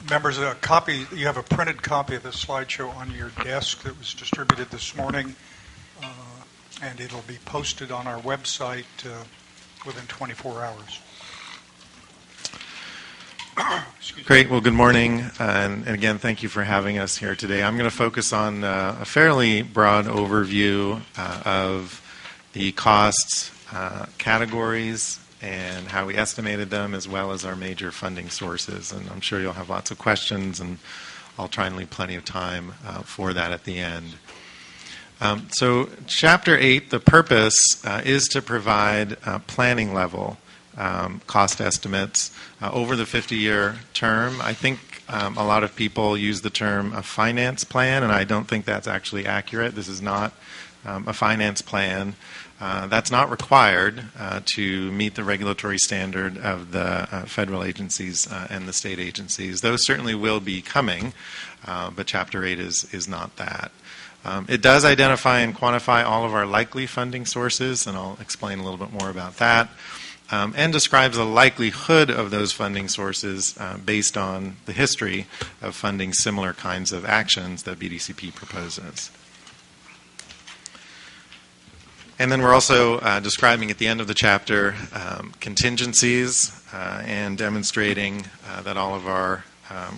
Members, you have a printed copy of the slideshow on your desk that was distributed this morning, and it'll be posted on our website within 24 hours. Great. Well, good morning, and again, thank you for having us here today. I'm going to focus on a fairly broad overview of the costs categories and how we estimated them, as well as our major funding sources. And I'm sure you'll have lots of questions, and I'll try and leave plenty of time for that at the end. So Chapter 8, the purpose is to provide planning level cost estimates over the 50-year term. I think a lot of people use the term a finance plan, and I don't think that's actually accurate. This is not a finance plan. That's not required to meet the regulatory standard of the federal agencies and the state agencies. Those certainly will be coming, but Chapter 8 is not that. It does identify and quantify all of our likely funding sources, and I'll explain a little bit more about that, and describes the likelihood of those funding sources based on the history of funding similar kinds of actions that BDCP proposes. And then we're also describing at the end of the chapter contingencies and demonstrating that all of our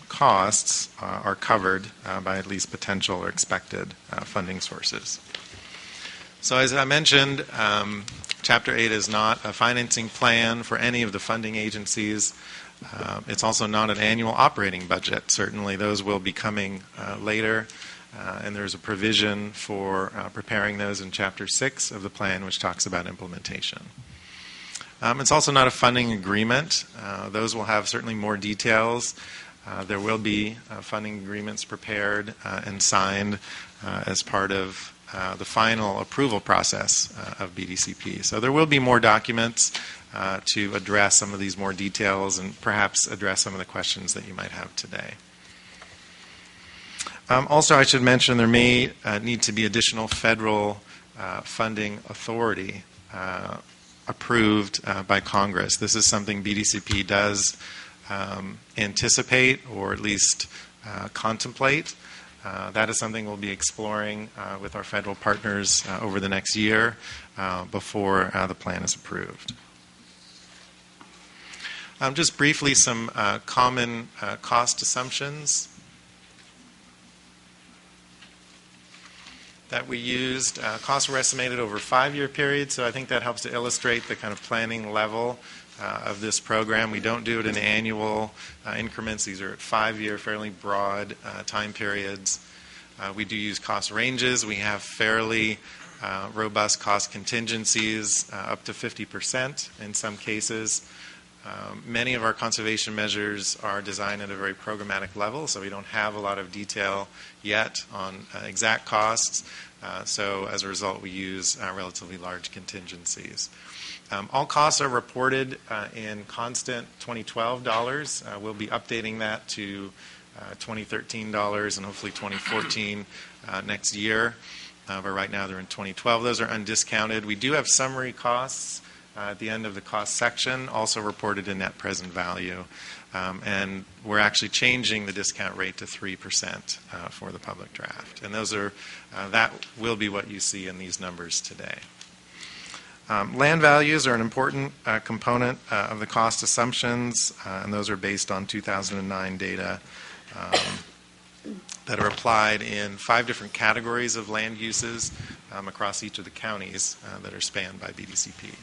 costs are covered by at least potential or expected funding sources. So as I mentioned, Chapter 8 is not a financing plan for any of the funding agencies. It's also not an annual operating budget. Certainly those will be coming later. And there's a provision for preparing those in Chapter 6 of the plan, which talks about implementation. It's also not a funding agreement. Those will have certainly more details. There will be funding agreements prepared and signed as part of the final approval process of BDCP. So there will be more documents to address some of these more details and perhaps address some of the questions that you might have today. Also, I should mention there may need to be additional federal funding authority approved by Congress. This is something BDCP does anticipate or at least contemplate. That is something we'll be exploring with our federal partners over the next year before the plan is approved. Just briefly, some common cost assumptions that we used. Costs were estimated over a 5-year period, so I think that helps to illustrate the kind of planning level of this program. We don't do it in annual increments. These are at 5-year, fairly broad time periods. We do use cost ranges. We have fairly robust cost contingencies, up to 50% in some cases. Many of our conservation measures are designed at a very programmatic level, so we don't have a lot of detail yet on exact costs. So as a result, we use relatively large contingencies. All costs are reported in constant 2012 dollars. We'll be updating that to 2013 dollars and hopefully 2014 next year. But right now they're in 2012. Those are undiscounted. We do have summary costs at the end of the cost section, also reported in net present value. And we're actually changing the discount rate to 3% for the public draft. And those are that will be what you see in these numbers today. Land values are an important component of the cost assumptions, and those are based on 2009 data that are applied in 5 different categories of land uses across each of the counties that are spanned by BDCP.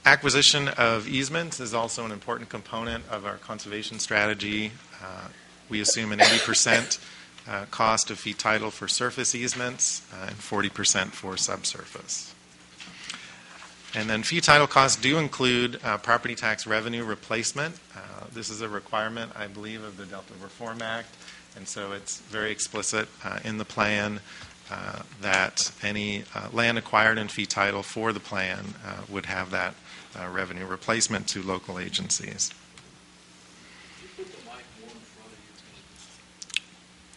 Acquisition of easements is also an important component of our conservation strategy. We assume an 80% cost of fee title for surface easements and 40% for subsurface. And then fee title costs do include property tax revenue replacement. This is a requirement, I believe, of the Delta Reform Act, and so it's very explicit in the plan that any land acquired in fee title for the plan would have that revenue replacement to local agencies.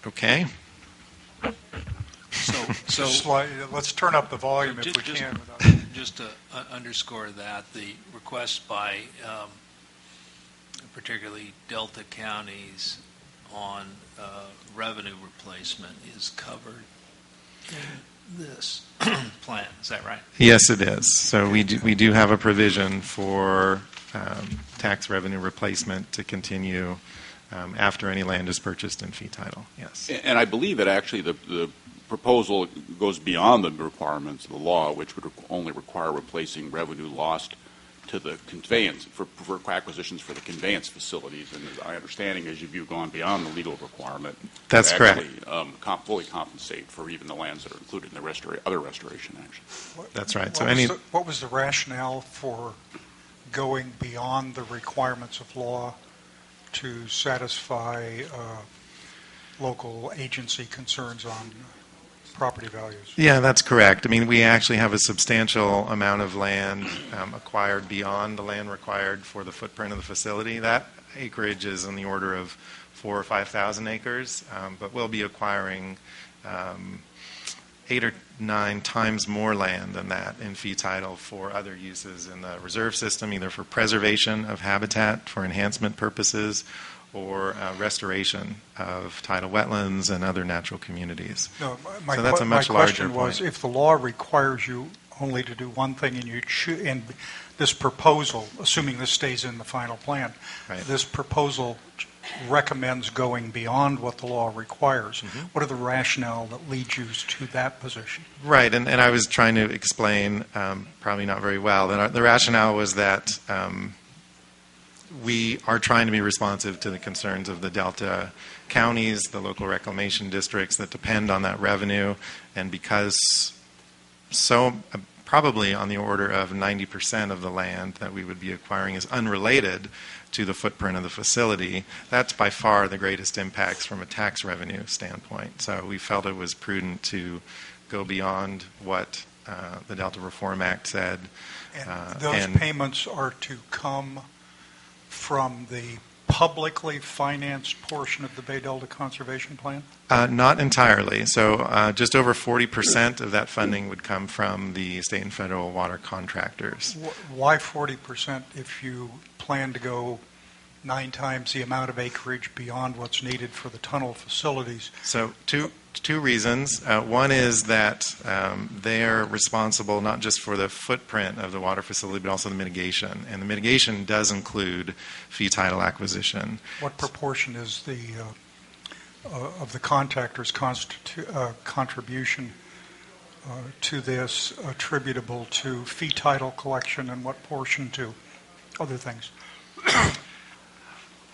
Okay. So let's turn up the volume if we can. just to underscore that, the request by particularly Delta counties on revenue replacement is covered in this plan. Is that right? Yes, it is. So we do have a provision for tax revenue replacement to continue after any land is purchased in fee title. Yes. And I believe that actually the proposal goes beyond the requirements of the law, which would only require replacing revenue lost to the conveyance for acquisitions for the conveyance facilities. And my understanding is you've gone beyond the legal requirement. That's to correct. Actually, fully compensate for even the lands that are included in the other restoration action. That's right. What was the rationale for going beyond the requirements of law to satisfy local agency concerns on property values? Yeah, that's correct. I mean, we actually have a substantial amount of land acquired beyond the land required for the footprint of the facility. That acreage is in the order of 4,000 or 5,000 acres, but we'll be acquiring 8 or 9 times more land than that in fee title for other uses in the reserve system, either for preservation of habitat for enhancement purposes or restoration of tidal wetlands and other natural communities. No, So that's a much my larger question was, point. if the law requires you only to do one thing, and this proposal, assuming this stays in the final plan, Right. this proposal recommends going beyond what the law requires. Mm-hmm. What are the rationale that leads you to that position? Right, and I was trying to explain, probably not very well, that the rationale was that we are trying to be responsive to the concerns of the Delta counties, the local reclamation districts that depend on that revenue, and because probably on the order of 90% of the land that we would be acquiring is unrelated to the footprint of the facility, that's by far the greatest impacts from a tax revenue standpoint. So we felt it was prudent to go beyond what the Delta Reform Act said. And those payments are to come from the publicly financed portion of the Bay Delta Conservation Plan? Not entirely. So just over 40% of that funding would come from the state and federal water contractors. Why 40% if you plan to go 9 times the amount of acreage beyond what's needed for the tunnel facilities? So two reasons. One is that they're responsible not just for the footprint of the water facility, but also the mitigation. And the mitigation does include fee title acquisition. What proportion is the of the contractor's contribution to this attributable to fee title collection, and what portion to other things?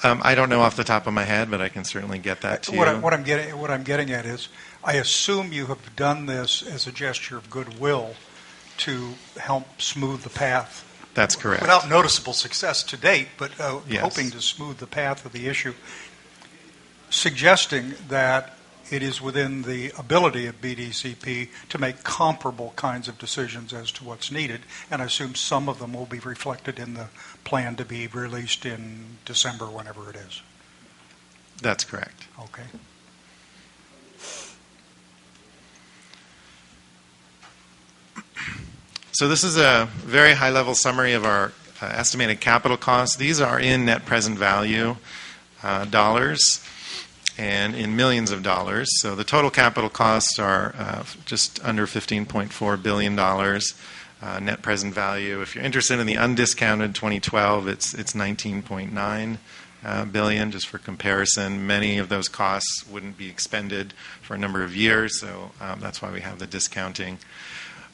I don't know off the top of my head, but I can certainly get that to you. What I'm getting at is, I assume you have done this as a gesture of goodwill to help smooth the path. That's correct. Without noticeable success to date, but Yes. hoping to smooth the path of the issue, suggesting that it is within the ability of BDCP to make comparable kinds of decisions as to what's needed, and I assume some of them will be reflected in the plan to be released in December, whenever it is. That's correct. Okay. So this is a very high-level summary of our estimated capital costs. These are in net present value dollars and in millions of dollars. So the total capital costs are just under $15.4 billion net present value. If you're interested in the undiscounted 2012, it's 19.9 billion. Just for comparison, many of those costs wouldn't be expended for a number of years, so that's why we have the discounting.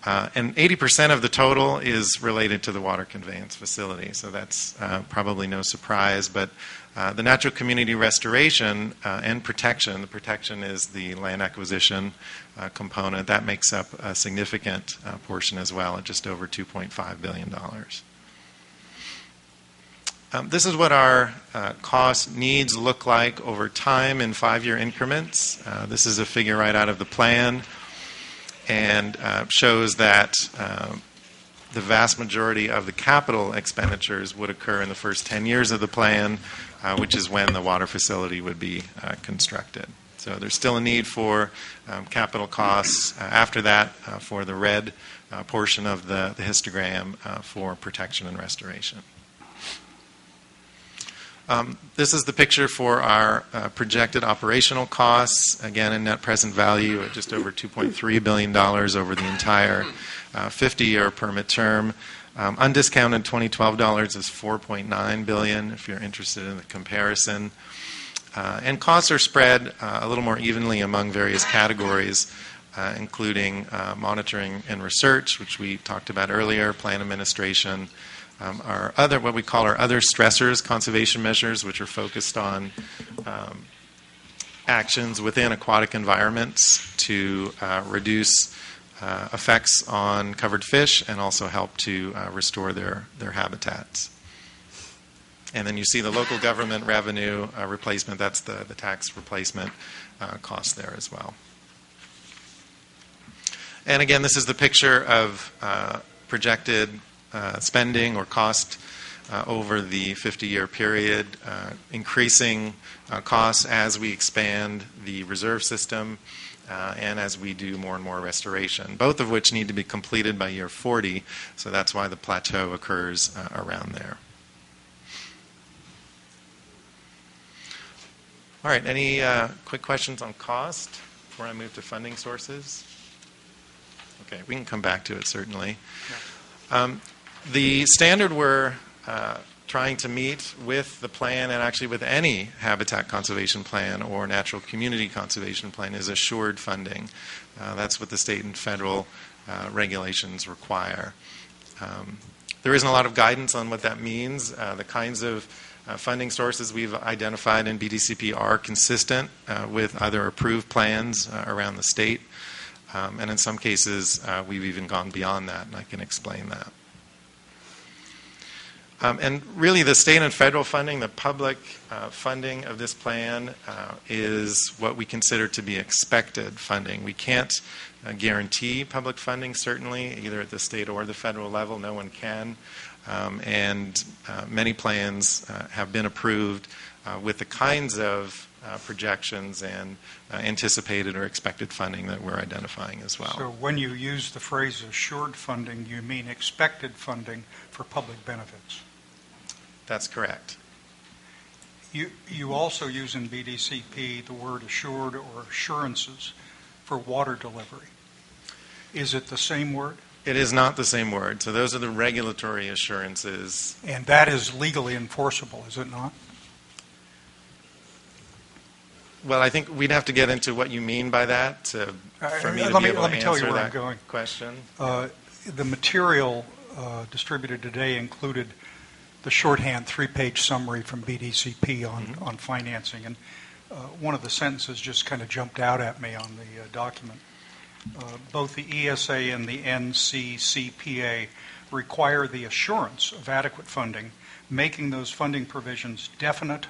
And 80% of the total is related to the water conveyance facility, so that's probably no surprise. But the natural community restoration and protection, the protection is the land acquisition component, that makes up a significant portion as well at just over $2.5 billion. This is what our cost needs look like over time in 5-year increments. This is a figure right out of the plan, and shows that the vast majority of the capital expenditures would occur in the first 10 years of the plan, which is when the water facility would be constructed. So there's still a need for capital costs after that for the red portion of the histogram for protection and restoration. This is the picture for our projected operational costs, again in net present value at just over $2.3 billion over the entire 50-year permit term. Undiscounted 2012 dollars is $4.9 billion, if you're interested in the comparison. And costs are spread a little more evenly among various categories, including monitoring and research, which we talked about earlier, plan administration, our other, what we call our other stressors, conservation measures, which are focused on actions within aquatic environments to reduce effects on covered fish and also help to restore their habitats. And then you see the local government revenue replacement, that's the tax replacement cost there as well. And again, this is the picture of projected spending or cost over the 50-year period, increasing costs as we expand the reserve system and as we do more and more restoration, both of which need to be completed by year 40, so that's why the plateau occurs around there. All right, any quick questions on cost before I move to funding sources? Okay, we can come back to it certainly. Yeah. The standard we're trying to meet with the plan and actually with any habitat conservation plan or natural community conservation plan is assured funding. That's what the state and federal regulations require. There isn't a lot of guidance on what that means. The kinds of funding sources we've identified in BDCP are consistent with other approved plans around the state. And in some cases, we've even gone beyond that, and I can explain that. And really, the state and federal funding, the public funding of this plan is what we consider to be expected funding. We can't guarantee public funding, certainly, either at the state or the federal level. No one can. And many plans have been approved with the kinds of projections and anticipated or expected funding that we're identifying as well. So when you use the phrase assured funding, you mean expected funding for public benefits? That's correct. You also use in BDCP the word assured or assurances for water delivery. Is it the same word? It is not the same word. So those are the regulatory assurances. And that is legally enforceable, is it not? Well, I think we'd have to get into what you mean by that for me to be able to answer that question. The material distributed today included the shorthand 3-page summary from BDCP on financing. And one of the sentences just kind of jumped out at me on the document. Both the ESA and the NCCPA require the assurance of adequate funding, making those funding provisions definite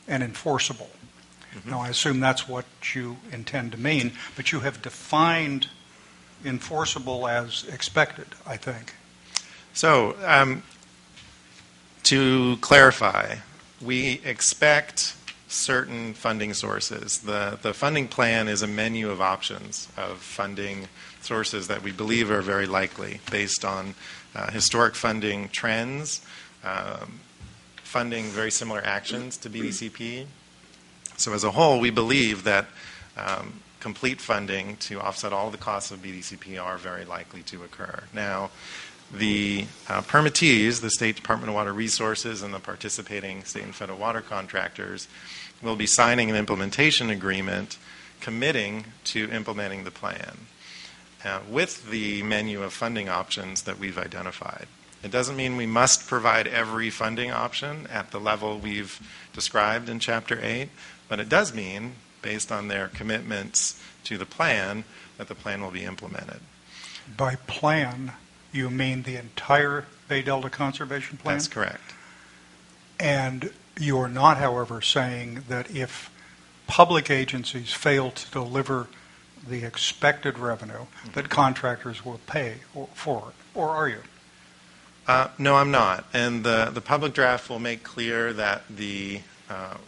and enforceable. Mm-hmm. Now, I assume that's what you intend to mean, but you have defined enforceable as expected, I think. So, to clarify, we expect certain funding sources. The funding plan is a menu of options of funding sources that we believe are very likely based on historic funding trends, funding very similar actions to BDCP. So as a whole, we believe that complete funding to offset all the costs of BDCP are very likely to occur. Now, the permittees, the State Department of Water Resources and the participating state and federal water contractors, will be signing an implementation agreement committing to implementing the plan with the menu of funding options that we've identified. It doesn't mean we must provide every funding option at the level we've described in Chapter 8, but it does mean, based on their commitments to the plan, that the plan will be implemented. By plan, you mean the entire Bay Delta Conservation Plan? That's correct. And you are not, however, saying that if public agencies fail to deliver the expected revenue, that contractors will pay for it, or are you? No, I'm not. And the public draft will make clear that the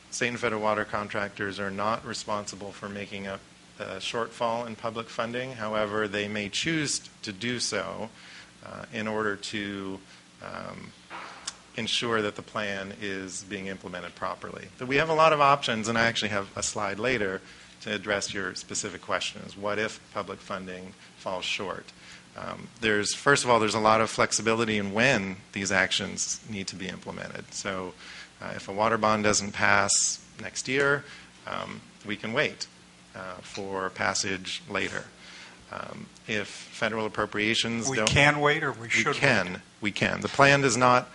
state and federal water contractors are not responsible for making up a shortfall in public funding. However, they may choose to do so in order to ensure that the plan is being implemented properly. So we have a lot of options, and I actually have a slide later to address your specific questions. What if public funding falls short? First of all, there's a lot of flexibility in when these actions need to be implemented. So if a water bond doesn't pass next year, we can wait for passage later. If federal appropriations We don't... can wait, or we should wait? We can. The plan does not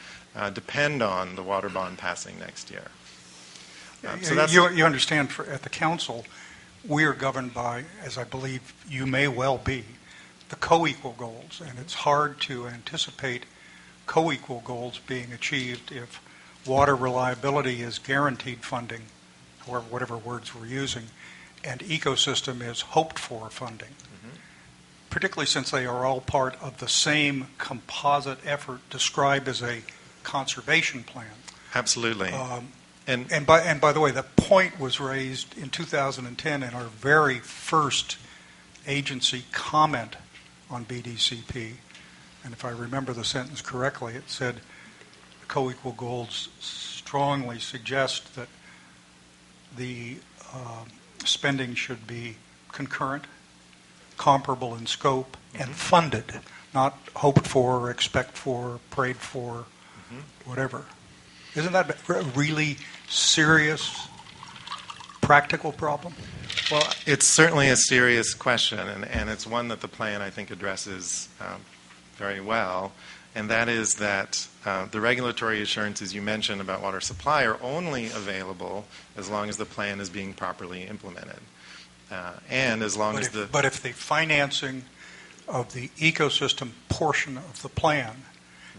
depend on the water bond passing next year. So that's... You understand, at the council, we are governed by, as I believe you may well be, the co-equal goals, and it's hard to anticipate co-equal goals being achieved if water reliability is guaranteed funding, or whatever words we're using, and ecosystem is hoped for funding, particularly since they are all part of the same composite effort described as a conservation plan. Absolutely. And by the way, the point was raised in 2010 in our very first agency comment on BDCP, and if I remember the sentence correctly, it said co-equal goals strongly suggest that the spending should be concurrent, comparable in scope, and funded, not hoped for, expect for, prayed for, whatever. Isn't that a really serious practical problem? Well, it's certainly a serious question, and it's one that the plan, I think, addresses very well, and that is that the regulatory assurances you mentioned about water supply are only available as long as the plan is being properly implemented. And as long as But if the financing of the ecosystem portion of the plan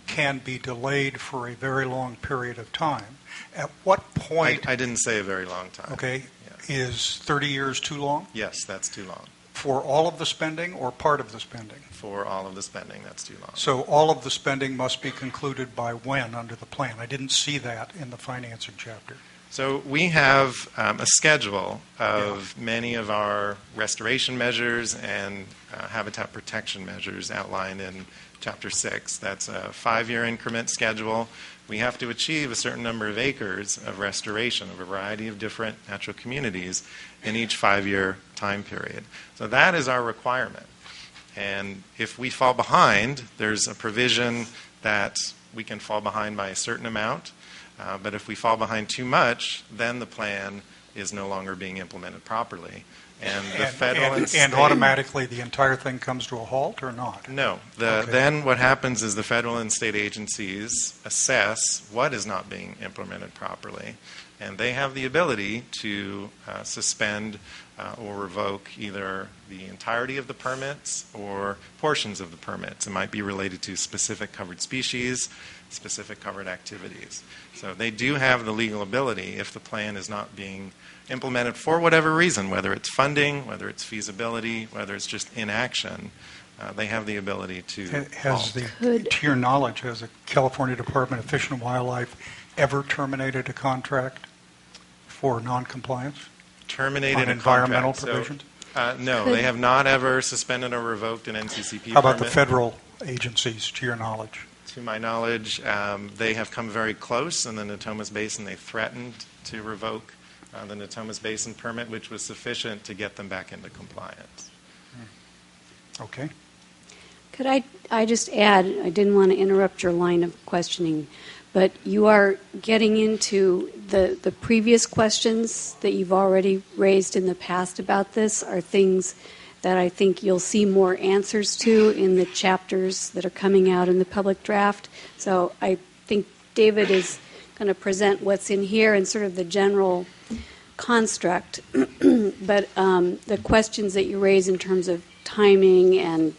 can be delayed for a very long period of time, at what point... I didn't say a very long time. Okay. Yes. Is 30 years too long? Yes, that's too long. For all of the spending or part of the spending? For all of the spending, that's too long. So all of the spending must be concluded by when under the plan? I didn't see that in the financing chapter. So we have a schedule of many of our restoration measures and habitat protection measures outlined in Chapter 6. That's a 5-year increment schedule. We have to achieve a certain number of acres of restoration of a variety of different natural communities in each 5-year time period. So that is our requirement. And if we fall behind, there's a provision that we can fall behind by a certain amount. But if we fall behind too much, then the plan is no longer being implemented properly. And the federal and state... And automatically the entire thing comes to a halt or not? No. Okay. Then what happens is the federal and state agencies assess what is not being implemented properly. And they have the ability to suspend or revoke either the entirety of the permits or portions of the permits. It might be related to specific covered species, specific covered activities. So they do have the legal ability, if the plan is not being implemented for whatever reason, whether it's funding, whether it's feasibility, whether it's just inaction, they have the ability to halt. To your knowledge, has the California Department of Fish and Wildlife ever terminated a contract for noncompliance? Terminated on a environmental contract. provisions? No, they have not ever suspended or revoked an NCCP How about the permit. federal agencies, to your knowledge? To my knowledge, they have come very close in the Natomas Basin. They threatened to revoke the Natomas Basin permit, which was sufficient to get them back into compliance. Okay. Could I just add, I didn't want to interrupt your line of questioning, but you are getting into the previous questions that you've already raised in the past about this are things that I think you'll see more answers to in the chapters that are coming out in the public draft. So I think David is going to present what's in here and sort of the general construct. But the questions that you raise in terms of timing and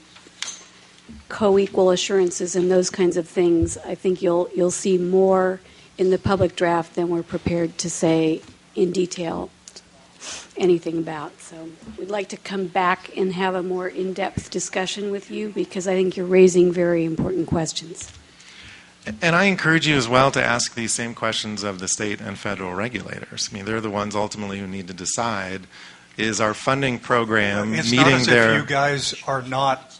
co-equal assurances and those kinds of things, I think you'll see more in the public draft than we're prepared to say in detail anything about. So we'd like to come back and have a more in-depth discussion with you because I think you're raising very important questions. And I encourage you as well to ask these same questions of the state and federal regulators. I mean, they're the ones ultimately who need to decide is our funding program It's meeting not as their... if you guys are not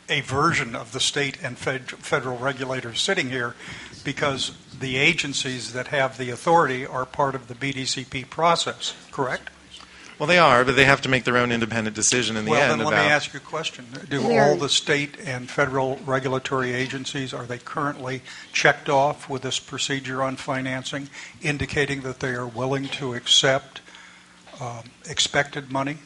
a version of the state and federal regulators sitting here, because the agencies that have the authority are part of the BDCP process, correct? Well, they are, but they have to make their own independent decision in the Well, end then about... let me ask you a question. Do all the state and federal regulatory agencies, are they currently checked off with this procedure on financing, indicating that they are willing to accept expected money?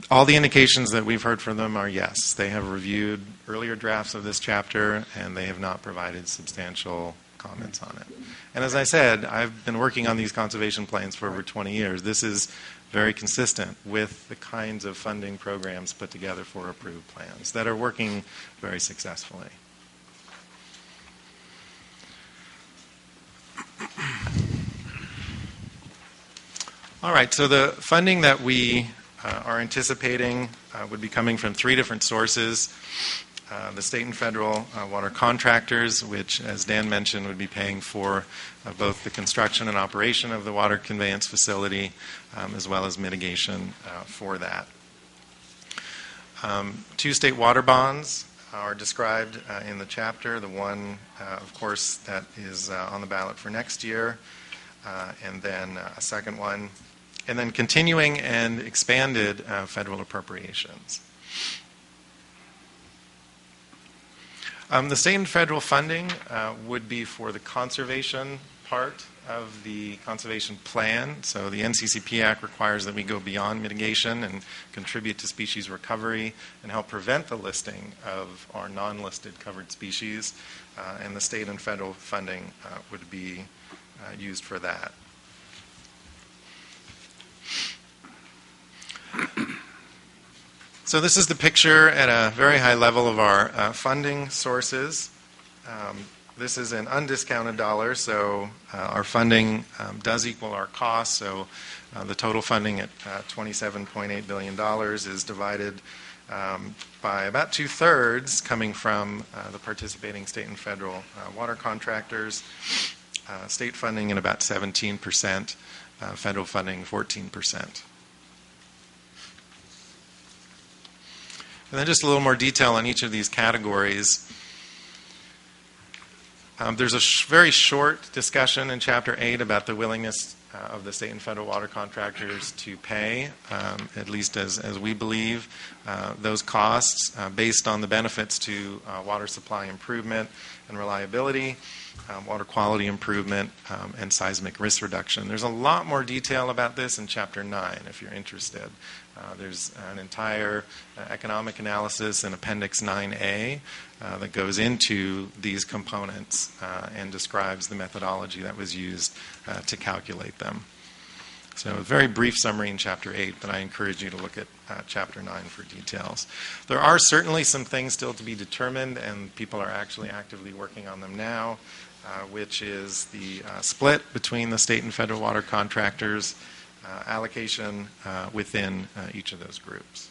All the indications that we've heard from them are yes. They have reviewed earlier drafts of this chapter, and they have not provided substantial comments on it. And as I said, I've been working on these conservation plans for over 20 years. This is very consistent with the kinds of funding programs put together for approved plans that are working very successfully. All right, so the funding that we are anticipating would be coming from three different sources. The state and federal water contractors, which, as Dan mentioned, would be paying for both the construction and operation of the water conveyance facility, as well as mitigation for that. Two state water bonds are described in the chapter. The one, of course, that is on the ballot for next year, and then a second one, and then continuing and expanded federal appropriations. The state and federal funding would be for the conservation part of the conservation plan. So the NCCP Act requires that we go beyond mitigation and contribute to species recovery and help prevent the listing of our non-listed covered species. And the state and federal funding would be used for that. So this is the picture at a very high level of our funding sources. This is an undiscounted dollar, so our funding does equal our costs. So the total funding at $27.8 billion is divided by about 2/3 coming from the participating state and federal water contractors, state funding at about 17%, federal funding 14%. And then just a little more detail on each of these categories. There's a very short discussion in Chapter 8 about the willingness of the state and federal water contractors to pay, at least as we believe, those costs based on the benefits to water supply improvement and reliability, water quality improvement, and seismic risk reduction. There's a lot more detail about this in Chapter 9 if you're interested. There's an entire economic analysis in Appendix 9A that goes into these components and describes the methodology that was used to calculate them. So a very brief summary in Chapter 8, but I encourage you to look at Chapter 9 for details. There are certainly some things still to be determined, and people are actually actively working on them now, which is the split between the state and federal water contractors, allocation within each of those groups.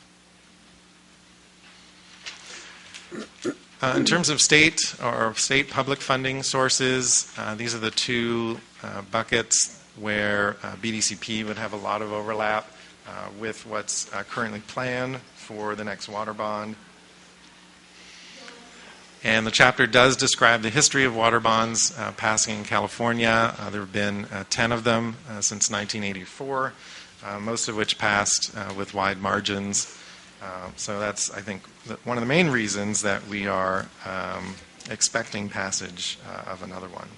In terms of state or state public funding sources, these are the two buckets where BDCP would have a lot of overlap with what's currently planned for the next water bond. And the chapter does describe the history of water bonds passing in California. There have been 10 of them since 1984, most of which passed with wide margins. So that's, I think, one of the main reasons that we are expecting passage of another one.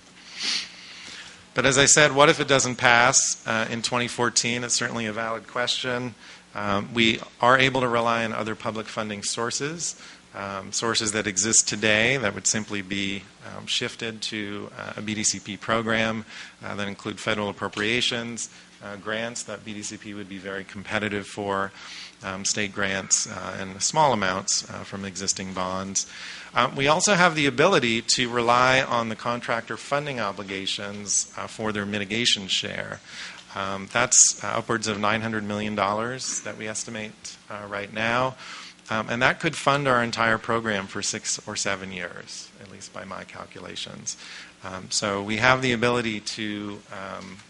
But as I said, what if it doesn't pass in 2014? It's certainly a valid question. We are able to rely on other public funding sources. Sources that exist today that would simply be shifted to a BDCP program that include federal appropriations, grants that BDCP would be very competitive for, state grants, and small amounts from existing bonds. We also have the ability to rely on the contractor funding obligations for their mitigation share. That's upwards of $900 million that we estimate right now. And that could fund our entire program for 6 or 7 years, at least by my calculations. So we have the ability to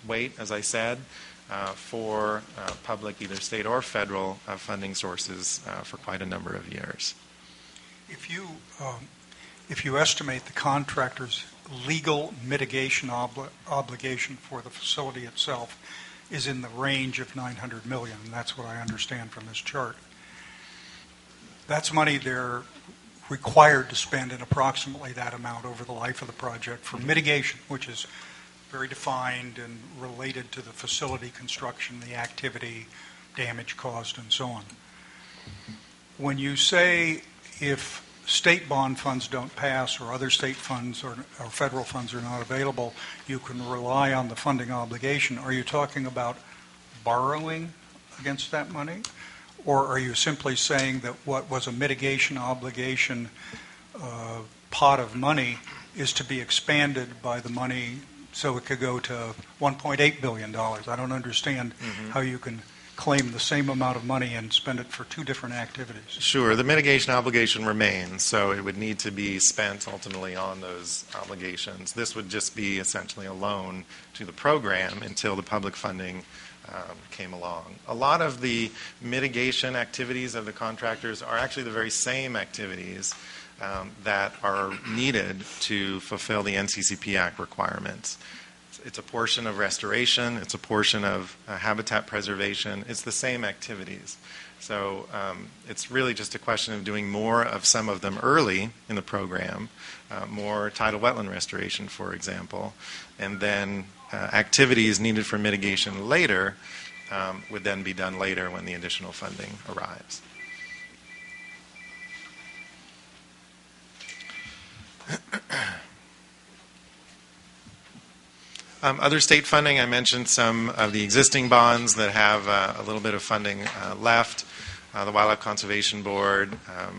wait, as I said, for public, either state or federal, funding sources for quite a number of years. If you estimate the contractor's legal mitigation obligation for the facility itself is in the range of $900 million, and that's what I understand from this chart, that's money they're required to spend in approximately that amount over the life of the project for mitigation, which is very defined and related to the facility construction, the activity, damage caused, and so on. When you say if state bond funds don't pass or other state funds or federal funds are not available, you can rely on the funding obligation, are you talking about borrowing against that money? Or are you simply saying that what was a mitigation obligation pot of money is to be expanded by the money so it could go to $1.8 billion? I don't understand how you can claim the same amount of money and spend it for two different activities. Sure. The mitigation obligation remains, so it would need to be spent ultimately on those obligations. This would just be essentially a loan to the program until the public funding came along. A lot of the mitigation activities of the contractors are actually the very same activities that are needed to fulfill the NCCP Act requirements. It's a portion of restoration, it's a portion of habitat preservation, it's the same activities. So it's really just a question of doing more of some of them early in the program, more tidal wetland restoration, for example, and then activities needed for mitigation later would then be done later when the additional funding arrives. Other state funding, I mentioned some of the existing bonds that have a little bit of funding left. The Wildlife Conservation Board,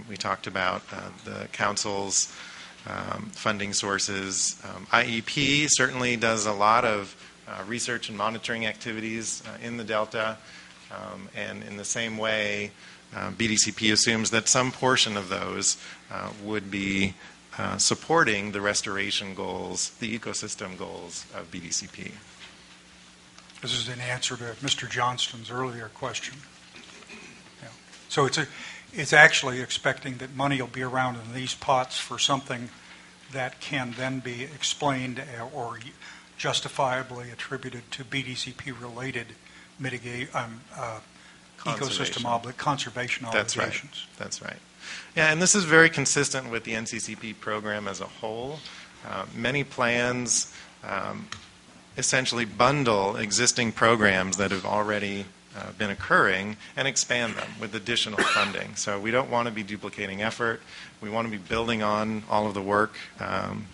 we talked about the council's funding sources. IEP certainly does a lot of research and monitoring activities in the Delta, and in the same way, BDCP assumes that some portion of those would be supporting the restoration goals, the ecosystem goals of BDCP. This is in answer to Mr. Johnston's earlier question. Yeah. So it's actually expecting that money will be around in these pots for something that can then be explained or justifiably attributed to BDCP-related ecosystem conservation obligations. That's right. Yeah, and this is very consistent with the NCCP program as a whole. Many plans essentially bundle existing programs that have already been occurring and expand them with additional funding. So we don't want to be duplicating effort. We want to be building on all of the work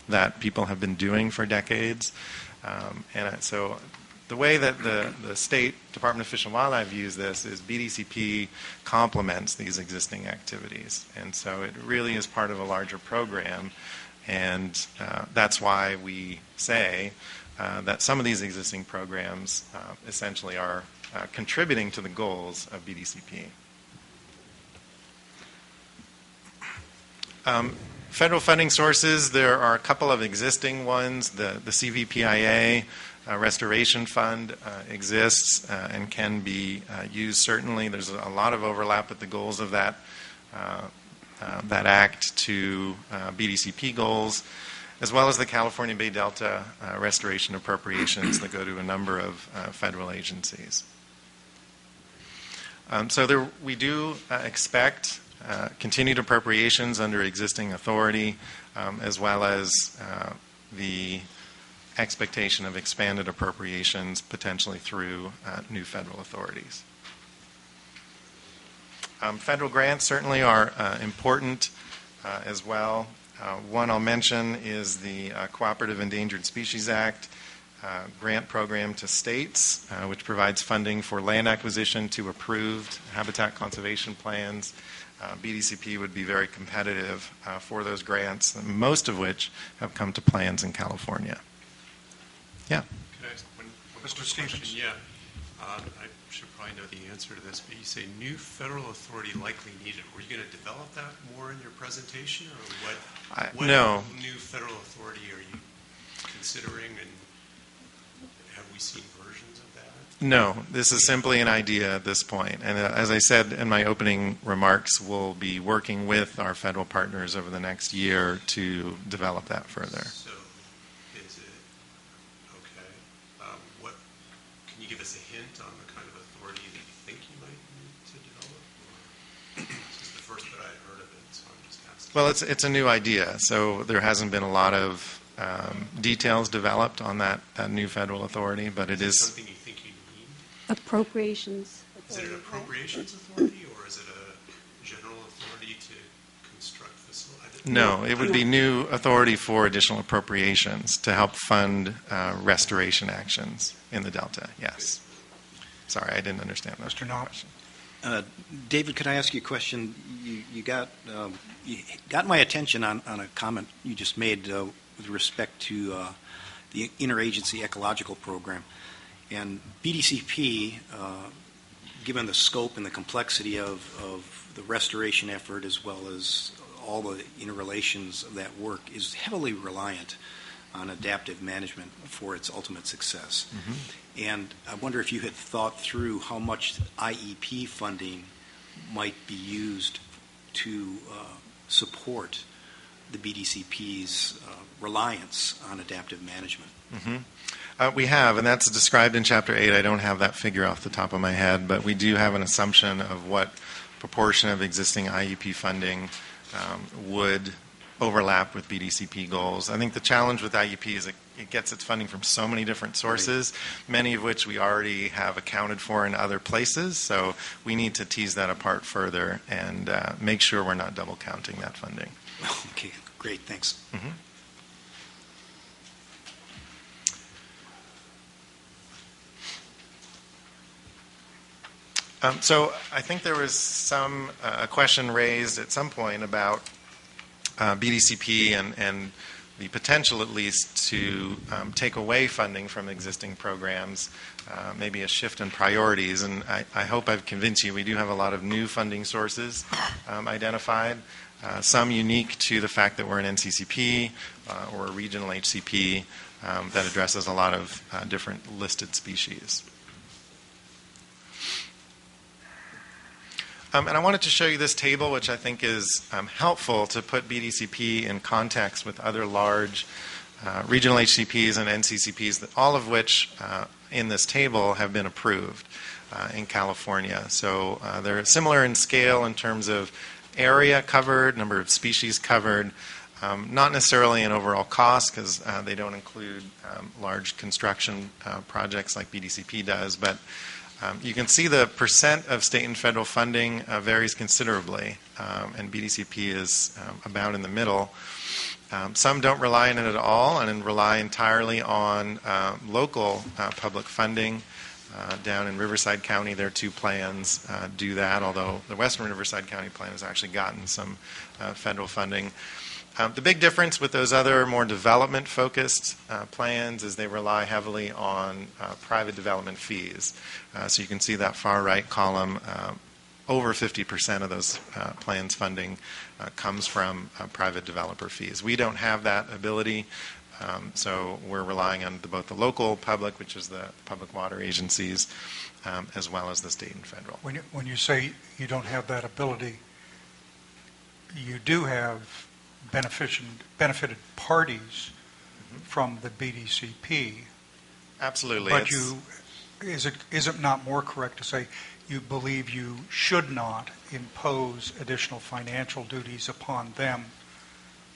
that people have been doing for decades. So the way that the State Department of Fish and Wildlife views this is BDCP complements these existing activities. And so it really is part of a larger program. And that's why we say that some of these existing programs essentially are contributing to the goals of BDCP. Federal funding sources, there are a couple of existing ones. The CVPIA Restoration Fund exists and can be used. Certainly, there's a lot of overlap with the goals of that act to BDCP goals, as well as the California Bay Delta restoration appropriations that go to a number of federal agencies. So we do expect continued appropriations under existing authority, as well as the expectation of expanded appropriations potentially through new federal authorities. Federal grants certainly are important as well. One I'll mention is the Cooperative Endangered Species Act grant program to states, which provides funding for land acquisition to approved habitat conservation plans. BDCP would be very competitive for those grants, most of which have come to plans in California. Yeah. Can I ask one Mr. quick Stevens. question? Yeah. I should probably know the answer to this, but you say new federal authority likely needed. Were you going to develop that more in your presentation, or what no. new federal authority are you considering, and have we seen versions of that? No, this is simply an idea at this point. And as I said in my opening remarks, we'll be working with our federal partners over the next year to develop that further. So, is it, okay, what, can you give us a hint on the kind of authority that you think you might need to develop? Or this is the first that I've heard of it, so I'm just asking. Well, it's a new idea, so there hasn't been a lot of details developed on that new federal authority, but it is Something you think you need? Appropriations. Is it an appropriations authority, or is it a general authority to construct facilities? no, it would be new authority for additional appropriations to help fund restoration actions in the Delta. Yes. Sorry, I didn't understand that. Mr. Knox? David, could I ask you a question? You got my attention on a comment you just made with respect to the interagency ecological program. And BDCP, given the scope and the complexity of the restoration effort as well as all the interrelations of that work, is heavily reliant on adaptive management for its ultimate success. Mm-hmm. And I wonder if you had thought through how much IEP funding might be used to support the BDCP's reliance on adaptive management. Mm-hmm. We have, and that's described in Chapter 8. I don't have that figure off the top of my head, but we do have an assumption of what proportion of existing IEP funding would overlap with BDCP goals. I think the challenge with IEP is it gets its funding from so many different sources, many of which we already have accounted for in other places, so we need to tease that apart further and make sure we're not double counting that funding. Okay, great, thanks. Mm-hmm. So I think there was a question raised at some point about BDCP and the potential, at least, to take away funding from existing programs, maybe a shift in priorities. And I hope I've convinced you we do have a lot of new funding sources identified, some unique to the fact that we're an NCCP or a regional HCP that addresses a lot of different listed species. And I wanted to show you this table, which I think is helpful to put BDCP in context with other large regional HCPs and NCCPs, all of which in this table have been approved in California. So they're similar in scale in terms of area covered, number of species covered, not necessarily in overall cost because they don't include large construction projects like BDCP does, but you can see the percent of state and federal funding varies considerably, and BDCP is about in the middle. Some don't rely on it at all and rely entirely on local public funding. Down in Riverside County, their two plans do that, although the Western Riverside County plan has actually gotten some federal funding. The big difference with those other more development-focused plans is they rely heavily on private development fees. So you can see that far right column, over 50% of those plans' funding comes from private developer fees. We don't have that ability, so we're relying on both the local public, which is the public water agencies, as well as the state and federal. When you say you don't have that ability, you do have benefited parties from the BDCP. Absolutely. But is it not more correct to say you believe you should not impose additional financial duties upon them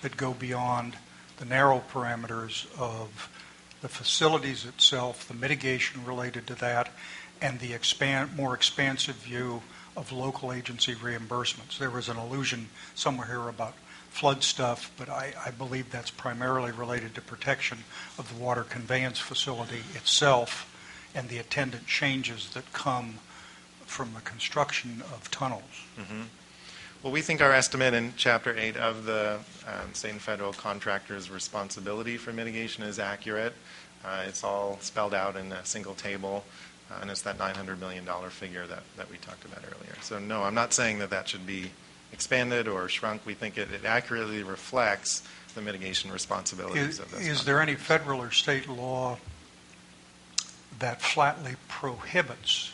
that go beyond the narrow parameters of the facilities itself, the mitigation related to that, and the more expansive view of local agency reimbursements? There was an allusion somewhere here about flood stuff, but I believe that's primarily related to protection of the water conveyance facility itself and the attendant changes that come from the construction of tunnels. Mm-hmm. Well, we think our estimate in Chapter 8 of the state and federal contractors' responsibility for mitigation is accurate. It's all spelled out in a single table, and it's that $900 million figure that we talked about earlier. So no, I'm not saying that should be expanded or shrunk. We think it accurately reflects the mitigation responsibilities of this. Is there any federal or state law that flatly prohibits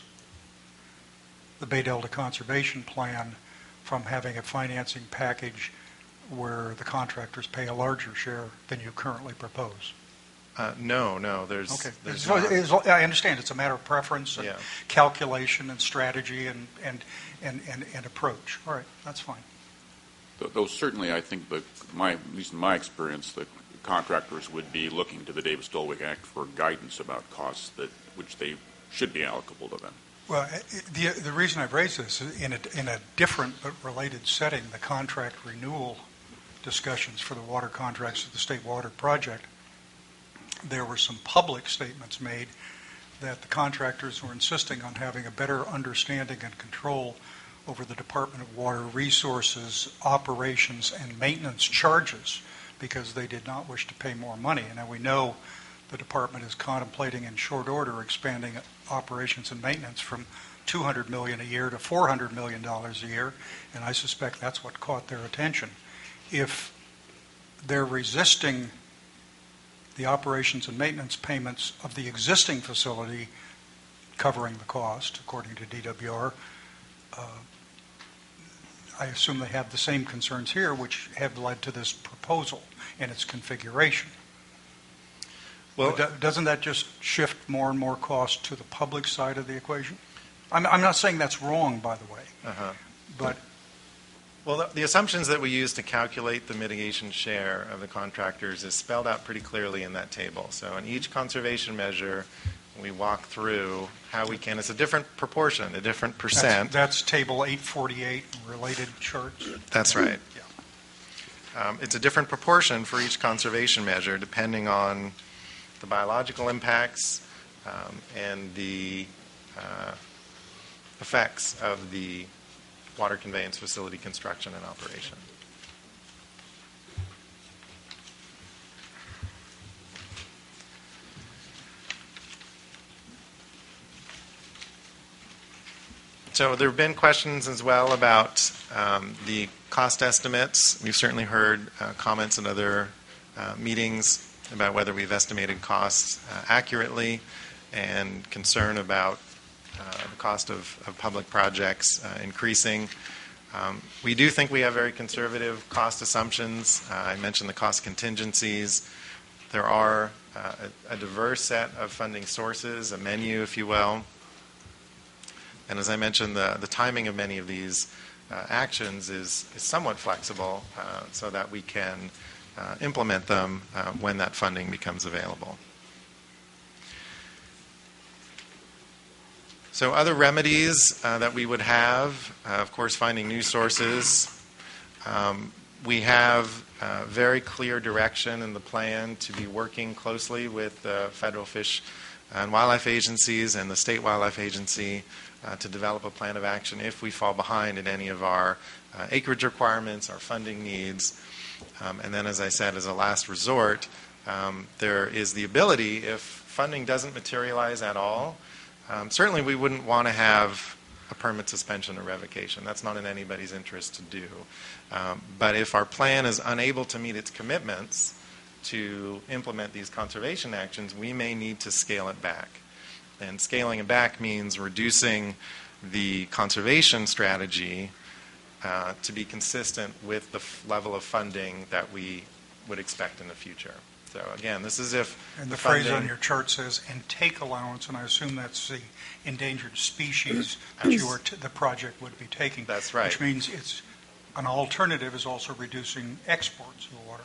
the Bay Delta Conservation Plan from having a financing package where the contractors pay a larger share than you currently propose? No, there's, Okay. there's So not. I understand it's a matter of preference and Yeah. calculation and strategy and approach. All right, that's fine. Though certainly, I think at least in my experience, the contractors would be looking to the Davis-Dolwick Act for guidance about costs which they should be allocable to them. Well, the reason I've raised this is in a different but related setting, the contract renewal discussions for the water contracts of the State Water Project, there were some public statements made that the contractors were insisting on having a better understanding and control over the Department of Water Resources operations and maintenance charges because they did not wish to pay more money. And now we know the department is contemplating in short order expanding operations and maintenance from $200 million a year to $400 million a year, and I suspect that's what caught their attention. If they're resisting the operations and maintenance payments of the existing facility covering the cost, according to DWR, I assume they have the same concerns here, which have led to this proposal and its configuration. Well, doesn't that just shift more and more cost to the public side of the equation? I'm not saying that's wrong, by the way, but Well, the assumptions that we use to calculate the mitigation share of the contractors is spelled out pretty clearly in that table. So in each conservation measure, we walk through how we can. It's a different proportion, a different percent. that's table 848 related charts. That's right. Yeah. It's a different proportion for each conservation measure depending on the biological impacts and the effects of the water conveyance facility construction and operation. So there have been questions as well about the cost estimates. We've certainly heard comments in other meetings about whether we've estimated costs accurately and concern about the cost of public projects increasing. We do think we have very conservative cost assumptions. I mentioned the cost contingencies. There are a diverse set of funding sources, a menu, if you will. And as I mentioned, the timing of many of these actions is somewhat flexible so that we can implement them when that funding becomes available. So other remedies that we would have, of course, finding new sources. We have very clear direction in the plan to be working closely with the federal fish and wildlife agencies and the state wildlife agency to develop a plan of action if we fall behind in any of our acreage requirements, our funding needs. And then, as I said, as a last resort, there is the ability, if funding doesn't materialize at all, certainly we wouldn't want to have a permit suspension or revocation. That's not in anybody's interest to do. But if our plan is unable to meet its commitments to implement these conservation actions, we may need to scale it back. And scaling it back means reducing the conservation strategy to be consistent with the level of funding that we would expect in the future. So again, this is if and the phrase on your chart says "and take allowance," and I assume that's the endangered species that the project would be taking. That's right. Which means it's an alternative is also reducing exports of water.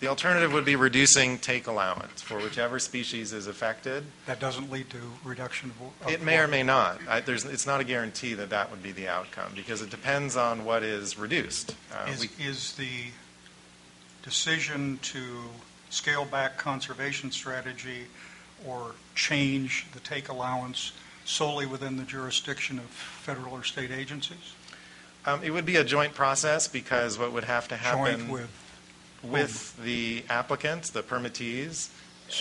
The alternative would be reducing take allowance for whichever species is affected. That doesn't lead to reduction of It may or may not. It's not a guarantee that that would be the outcome because it depends on what is reduced. Is the decision to scale back conservation strategy or change the take allowance solely within the jurisdiction of federal or state agencies? It would be a joint process because what would have to happen Joint with the applicants, the permittees,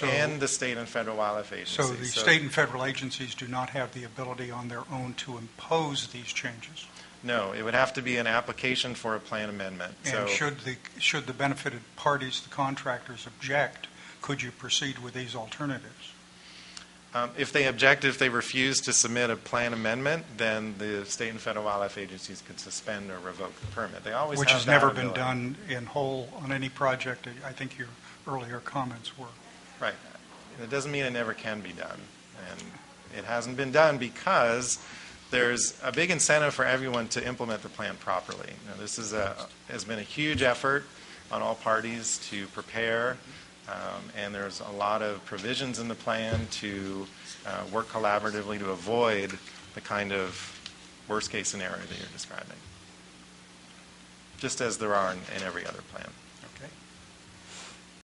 and the state and federal wildlife agencies. So the state and federal agencies do not have the ability on their own to impose these changes? No, it would have to be an application for a plan amendment. And should the benefited parties, the contractors, object, could you proceed with these alternatives? If they object, if they refuse to submit a plan amendment, then the state and federal wildlife agencies could suspend or revoke the permit. They always Which have has that never been ability. done in whole on any project. I think your earlier comments were. Right. It doesn't mean it never can be done. And it hasn't been done because there's a big incentive for everyone to implement the plan properly. Now, this has been a huge effort on all parties to prepare, and there's a lot of provisions in the plan to work collaboratively to avoid the kind of worst-case scenario that you're describing, just as there are in every other plan. Okay.